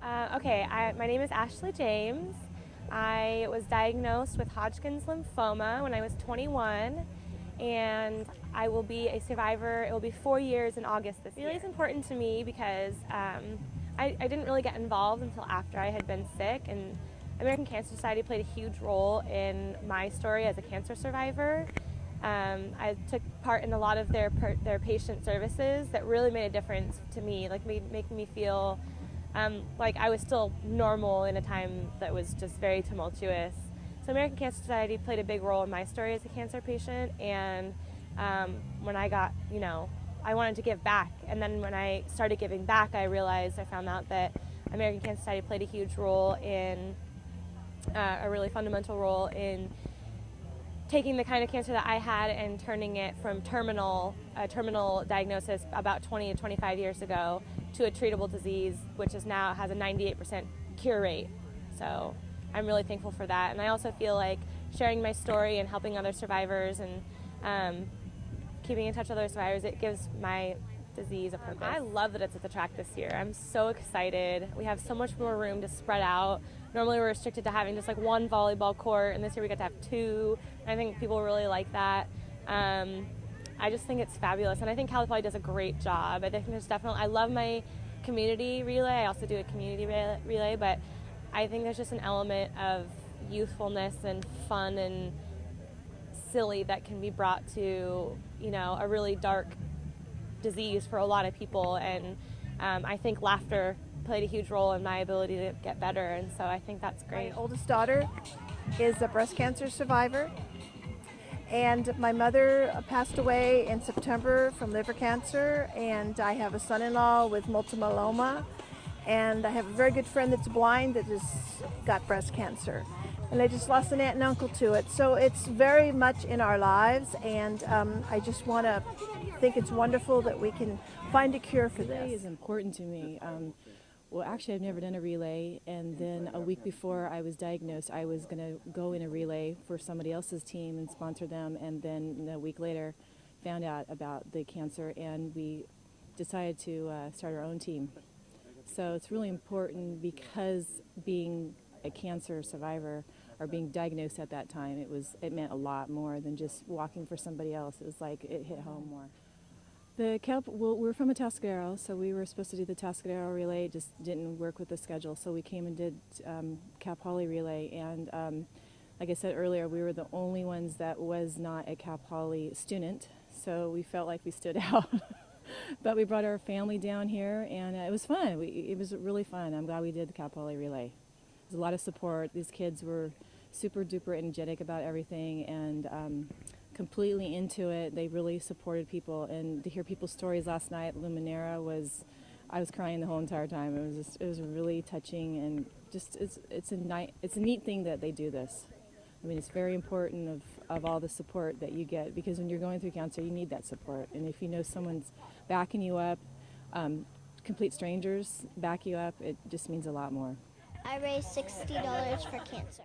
My name is Ashley James. I was diagnosed with Hodgkin's lymphoma when I was 21, and I will be a survivor. It will be 4 years in August this year. It really is important to me because I didn't really get involved until after I had been sick, and American Cancer Society played a huge role in my story as a cancer survivor. I took part in a lot of their patient services that really made a difference to me, like making me feel like I was still normal in a time that was just very tumultuous. So American Cancer Society played a big role in my story as a cancer patient, and when I got, I wanted to give back. And then when I started giving back, I found out that American Cancer Society played a huge role in, a really fundamental role in taking the kind of cancer that I had and turning it from terminal diagnosis about 20 to 25 years ago to a treatable disease, which is now has a 98% cure rate. So I'm really thankful for that. And I also feel like sharing my story and helping other survivors and keeping in touch with other survivors, it gives my disease a purpose. I love that it's at the track this year. I'm so excited. We have so much more room to spread out. Normally we're restricted to having just like one volleyball court, and this year we got to have two. And I think people really like that. I just think it's fabulous, and I think Cal Poly does a great job. I think I love my community relay. I also do a community relay, but I think there's just an element of youthfulness and fun and silly that can be brought to, a really dark disease for a lot of people, and I think laughter played a huge role in my ability to get better, and so I think that's great. My oldest daughter is a breast cancer survivor, and my mother passed away in September from liver cancer, and I have a son-in-law with multiple myeloma, and I have a very good friend that's blind that has got breast cancer. And I just lost an aunt and uncle to it. So it's very much in our lives, and I just want to think it's wonderful that we can find a cure for Relay this. is important to me. Well, actually, I've never done a relay, and then a week before I was diagnosed, I was going to go in a relay for somebody else's team and sponsor them, and then a week later found out about the cancer, and we decided to start our own team. So it's really important because being a cancer survivor or being diagnosed at that time, it meant a lot more than just walking for somebody else. It was like it hit home more. We're from Atascadero, so we were supposed to do the Atascadero relay. It just didn't work with the schedule, so we came and did Cal Poly relay. And like I said earlier, we were the only ones that was not a Cal Poly student, so we felt like we stood out. But we brought our family down here, and it was fun. It was really fun. I'm glad we did the Cal Poly relay. There's a lot of support. These kids were super duper energetic about everything, and completely into it. They really supported people, and to hear people's stories last night at Luminera I was crying the whole entire time. It was really touching, and just it's a neat thing that they do this. I mean, it's very important of all the support that you get, because when you're going through cancer, you need that support. And if you know someone's backing you up, complete strangers back you up, it just means a lot more. I raised $60 for cancer.